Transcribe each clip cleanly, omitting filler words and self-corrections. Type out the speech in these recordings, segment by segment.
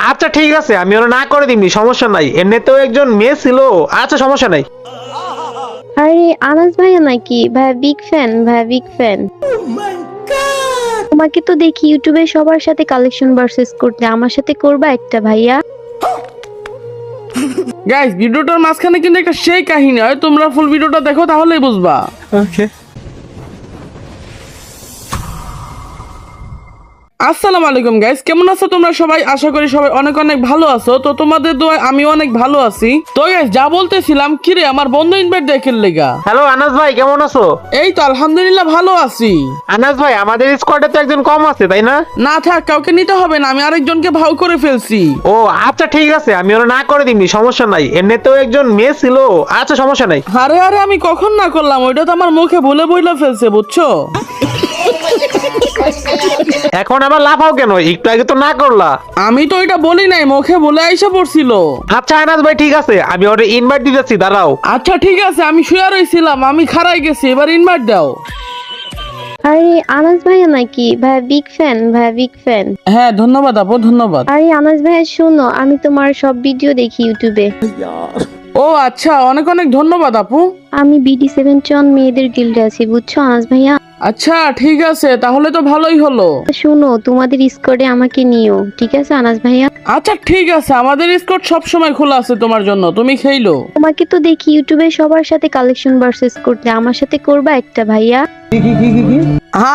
আচ্ছা ঠিক আছে, আমি ওরা না করে দিমনি, সমস্যা নাই। এমনিতেও একজন মেয়ে ছিল। আচ্ছা সমস্যা নাই। আরে আনাস ভাইয়া নাকি? ভাই বিগ ফ্যান, ভাই বিগ ফ্যান। তোমাকে তো দেখি ইউটিউবে সবার সাথে কালেকশন ভার্সেস করতে, আমার সাথে করবা একটা ভাইয়া? গাইস, ভিডিওটার মাঝখানে কিন্তু একটা সেই কাহিনী হয়, তোমরা ফুল ভিডিওটা দেখো তাহলেই বুঝবা। ওকে। আসসালামু আলাইকুম গাইস, কেমন আছো তোমরা সবাই? আশা করি সবাই অনেক অনেক ভালো আছো। তো তোমাদের দোয়ায় আমি অনেক ভালো আছি। তো গাইস, যা বলতেছিলাম, কিরে আমার বন্ধু ইনভাইট দেখেন লেগা। হ্যালো আনাস ভাই, কেমন আছো? এই তো আলহামদুলিল্লাহ ভালো আছি। আনাস ভাই, আমাদের স্কোয়াডে তো একজন কম আছে, তাই না? না থাক, কাউকে নিতে হবে না, আমি আরেকজনকে ভাও করে ফেলছি। আচ্ছা ঠিক আছে, আমি ওরা না করে দিমনি, সমস্যা নাই। এমনিতেও একজন মেয়ে ছিল। আচ্ছা সমস্যা নাই। আরে আরে, আমি কখন না করলাম, ওইটা তো আমার মুখে ভুলে বইলে ফেলছে, বুঝছো? এখন আবার লাফাও কেন? একটু আগে তো না করলা। আমি তো এটা বলি নাই, মুখে বলে আইসা পড়ছিল। আচ্ছা আনাস ভাই ঠিক আছে, আমি ওরে ইনভাইট দিতেছি, দাঁড়াও। আচ্ছা ঠিক আছে, আমি শুয়ে রইছিলাম, আমি খারাই গেছি, এবার ইনভাইট দাও। আরে আনাস ভাইয়া নাকি? ভাই বিগ ফ্যান, ভাই বিগ ফ্যান। হ্যাঁ ধন্যবাদ আপু, ধন্যবাদ। আরে আনাস ভাইয়া শোনো, আমি তোমার সব ভিডিও দেখি ইউটিউবে। ও আচ্ছা, অনেক অনেক ধন্যবাদ আপু। আমি BD7 চন মেয়েদের গিল্ডে আছি, বুঝছো আনাস ভাইয়া? আচ্ছা ঠিক আছে, তাহলে তো ভালোই হলো। শোনো, তোমাদের স্কোয়াডে আমাকে নিও, ঠিক আছে আনাস ভাইয়া? আচ্ছা ঠিক আছে, আমাদের স্কট সব সময় খোলা আছে তোমার জন্য, তুমি খেইলো। তোমাকে তো দেখি ইউটিউবে সবার সাথে কালেকশন ভার্সেস করতে, আমার সাথে করবা একটা ভাইয়া?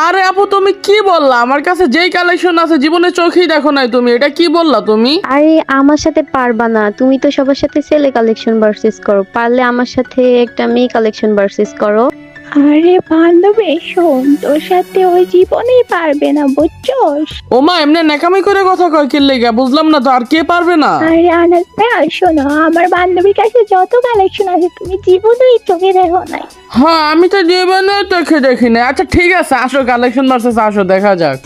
আরে আপু, তুমি কি বললা? আমার কাছে যেই কালেকশন আছে জীবনে চোখেই দেখো নাই তুমি, এটা কি বললা তুমি? আরে আমার সাথে পারবা না, তুমি তো সবার সাথে ছেলে কালেকশন ভার্সেস করো, পারলে আমার সাথে একটা মেয়ে কালেকশন ভার্সেস করো। আরে বান্ধবী শোন, তোর সাথে ওই জীবনেই পারবে না, বুঝছস? ওমা, এমনি নেকামি করে কথা কয় কি লেগা, বুঝলাম না তো, আর কে পারবে না? আরে আনাস ভাই শোনো, আমার বান্ধবীর কাছে যত কালেকশন আছে তুমি জীবনেই চোখে দেখো নাই। হ্যাঁ, আমি তো জীবনে দেখি না। আচ্ছা ঠিক আছে, আসো কালেকশন ভার্সেস আসো, দেখা যাক।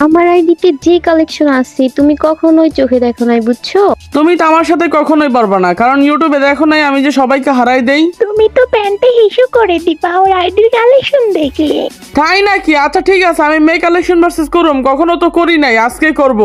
আমার আইডিতে যে কালেকশন আছে তুমি কখনোই চোখে দেখো নাই, বুঝছো? তুমি তো আমার সাথে কখনোই পারবা না, কারণ ইউটিউবে দেখো নাই আমি যে সবাইকে হারাই দেই। তুমি তো প্যান্টে হিসু করে দিবা ওর আইডির কালেকশন দেখলে। তাই নাকি? আচ্ছা ঠিক আছে, আমি মেয়ে কালেকশন ভার্সেস করুম, কখনো তো করি নাই, আজকে করব।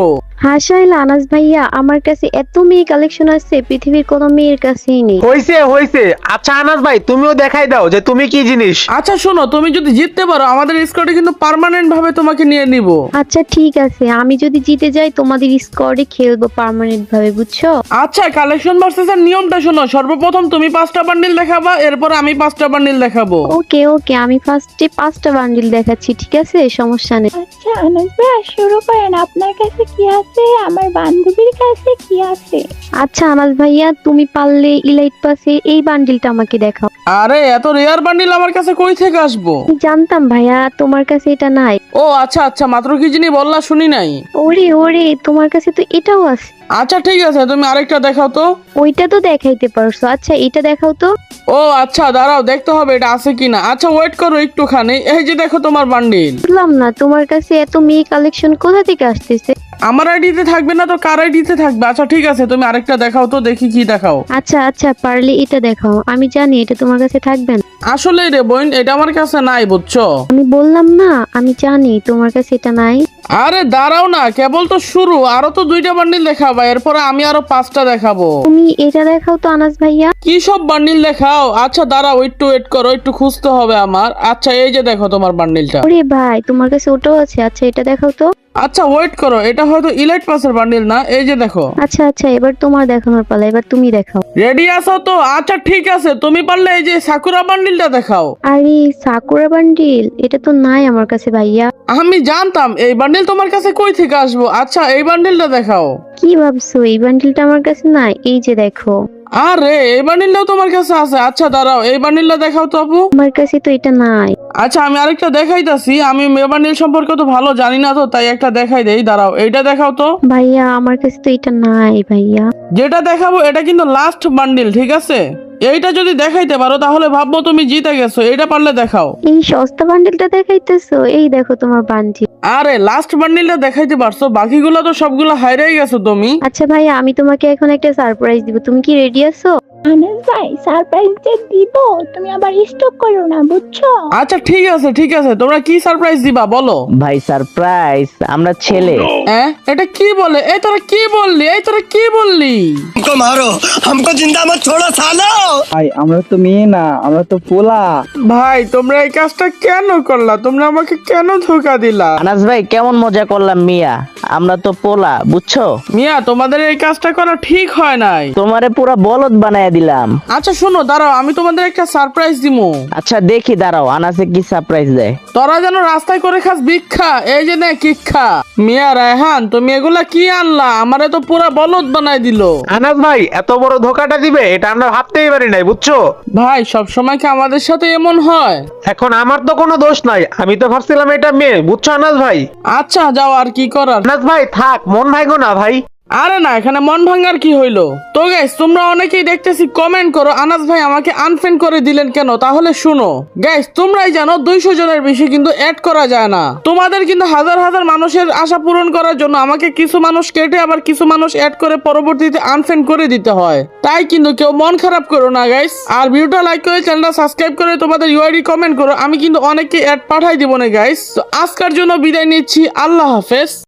হাসাইলা আনাস ভাইয়া, আমার কাছে এত মেয়ে কালেকশন আছে পৃথিবীর কোনো মেয়ের কাছেই নেই। হইছে হইছে। আচ্ছা আনাস ভাই, তুমিও দেখাই দাও যে তুমি কি জিনিস। আচ্ছা শোনো, তুমি যদি জিততে পারো আমাদের স্কোয়াডে কিন্তু পার্মানেন্ট ভাবে তোমাকে নিয়ে নিব। আচ্ছা ঠিক আছে, আমি যদি জিতে যাই তোমাদের স্কোয়াডে খেলবো পার্মানেন্ট ভাবে, বুঝছো? আচ্ছা, কালেকশন ভার্সেস এর নিয়মটা শোনো। সর্বপ্রথম তুমি 5টা বান্ডিল দেখাবা, এরপর আমি 5টা বান্ডিল দেখাবো। ওকে ওকে, আমি ফার্স্টে 5টা বান্ডিল দেখাচ্ছি, ঠিক আছে, সমস্যা নেই। আচ্ছা আনাস ভাই শুরু করেন, আপনার কাছে কি আছে, আমার বান্ধবীর কাছে কি আছে? আচ্ছা আনাস ভাইয়া, তুমি পারলে ইলাইট পাসে এই বান্ডিলটা আমাকে দেখাও। আরে এত রেয়ার বান্ডিল আমার কাছে কই থেকে আসবো? আমি জানতাম ভাইয়া তোমার কাছে এটা নাই। ও আচ্ছা আচ্ছা, মাত্র কি জিনিস বললা শুনি নাই। ওরে ওরে, তোমার কাছে তো এটাও আছে। আচ্ছা ঠিক আছে, তুমি আরেকটা দেখাও তো। ওইটা তো দেখাইতে পারছো, আচ্ছা এটা দেখাও তো। ও আচ্ছা, দাঁড়াও দেখতে হবে এটা আছে কিনা। আচ্ছা ওয়েট করো একটুখানি, এই যে দেখো তোমার বান্ডিল। বুঝলাম না, তোমার কাছে এত মেয়ে কালেকশন কোথা থেকে আসতেছে? আমার আইডিতে থাকবে না তো কার আইডিতে থাকবে? আচ্ছা ঠিক আছে, তুমি আরেকটা দেখাও তো, দেখি কি দেখাও। আচ্ছা আচ্ছা, পারলে এটা দেখাও, আমি জানি এটা তোমার কাছে থাকবে না। আসলে রে বোন, এটা আমার কাছে নাই, বুঝছো? আমি বললাম না, আমি জানি তোমার কাছে এটা নাই। আরে দাঁড়াও না, কেবল তো শুরু, আরো তো 2টা বান্ডিল দেখাবা, এরপরে আমি আরো 5টা দেখাবো। তুমি এটা দেখাও তো আনাস ভাইয়া। কি সব বান্ডিল দেখাও? আচ্ছা দাঁড়াও, একটু ওয়েট করো, একটু খুঁজতে হবে আমার। আচ্ছা এই যে দেখো তোমার বান্ডিলটা। ওরে ভাই, তোমার কাছে ওটাও আছে, আচ্ছা এটা দেখাও তো। আচ্ছা ওয়েট করো, এটা হয়তো ইলাইট পাসের বান্ডিল না, এই যে দেখো। আচ্ছা আচ্ছা, এবার তোমার দেখানোর পালা, এবার তুমি দেখাও। রেডি আছো তো? আচ্ছা ঠিক আছে, তুমি পারলে এই যে সাকুরা বান্ডিলটা দেখাও। আরে সাকুরা বান্ডিল, এটা তো নাই আমার কাছে ভাইয়া। আমি জানতাম এই বান্ডিল তোমার কাছে কই থেকে আসবো। আচ্ছা এই বান্ডিলটা দেখাও। কি ভাবছো, এই বান্ডিলটা আমার কাছে নাই? এই যে দেখো। আরে এই বান্ডিলটাও তোমার কাছে আছে? আচ্ছা দাঁড়াও, এই বান্ডিলটা দেখাও তো আপু। আমার কাছে তো এটা নাই। আচ্ছা আমি আরেকটা দেখাইতাছি, আমি মেয়ে বান্ডিল সম্পর্কে তো ভালো জানি না তো, তাই একটা দেখাই দেই, দাঁড়াও এইটা দেখাও তো। ভাইয়া আমার কাছে তো এটা নাই ভাইয়া। যেটা দেখাবো এটা কিন্তু লাস্ট বান্ডিল, ঠিক আছে? এইটা যদি দেখাইতে পারো তাহলে ভাববো তুমি জিতে গেছো, এইটা পারলে দেখাও। এই সস্তা বান্ডিলটা দেখাইতেছো? এই দেখো তোমার বান্ডিল। আরে লাস্ট বান্ডিলটা দেখাইতে পারছো, বাকিগুলো তো সবগুলো হাইরাই গেছো তুমি। আচ্ছা ভাইয়া, আমি তোমাকে এখন একটা সারপ্রাইজ দিব, তুমি কি রেডি আছো? আনাস ভাই সারপ্রাইজ যে দিব, তুমি আবার স্টক করো না, বুঝছো? আচ্ছা ঠিক আছে তোমরা কি সারপ্রাইজ দিবা বলো। ভাই সারপ্রাইজ, আমরা ছেলে। এটা কি বলে? এই তোরা কি বললি? हमको मारो, हमको जिंदा मत छोड़ो सालो। ভাই আমরা তো মেয়ে না, আমরা তো পোলা। ভাই তোমরা এই কাজটা কেন করলা? তোমরা আমাকে কেন ধোকা দিলা? আনাস ভাই কেমন মজা করলাম মিয়া, আমরা তো পোলা, বুঝছো? মিয়া তোমাদের এই কাজটা করা ঠিক হয় নাই। তোমারে পুরা বলদ বানায় দিলাম। আচ্ছা শোনো, দাঁড়াও, আমি তোমাদের একটা সারপ্রাইজ দিমু। আচ্ছা দেখি, দাঁড়াও আনাসে কি সারপ্রাইজ দেয়। তোরা যেন রাস্তায় করে খাস ভিক্ষা, এই যে নে কিক্ষা। মিয়া রায়হান, তুমি এগুলা কি আনলা? আমারে তো পুরা বলদ বানাই দিলো। আনাস ভাই এত বড় ধোকাটা দিবে এটা আমরা ভাবতেই পারি নাই, বুঝছো? ভাই সব সময় কি আমাদের সাথে এমন হয়? এখন আমার তো কোনো দোষ নাই, আমি তো ভাবছিলাম এটা মেয়ে, বুঝছো আনাস ভাই? আচ্ছা যাও, আর কি করার। আনাস ভাই থাক, মন ভাইগো না ভাই। আরে না, এখানে মন ভাঙার কি হইলো? তো গাইস তোমরা অনেকেই দেখতেছি কমেন্ট করো আনাস ভাই আমাকে আনফ্রেন্ড করে দিলেন কেন। তাহলে শুনো গাইস, তোমরাই জানো 200 জনের বেশি কিন্তু অ্যাড করা যায় না। তোমাদের কিন্তু হাজার হাজার মানুষের আশা পূরণ করার জন্য আমাকে কিছু মানুষ কেটে আবার কিছু মানুষ অ্যাড করে পরবর্তীতে আনফ্রেন্ড করে দিতে হয়। তাই কিন্তু কেউ মন খারাপ করো না গাইস। আর ভিডিওটা লাইক করে চ্যানেলটা সাবস্ক্রাইব করে তোমাদের ইউআইডি কমেন্ট করো, আমি কিন্তু অনেককে অ্যাড পাঠাই দিব না গাইস। তো আজকের জন্য বিদায় নিচ্ছি, আল্লাহ হাফেজ।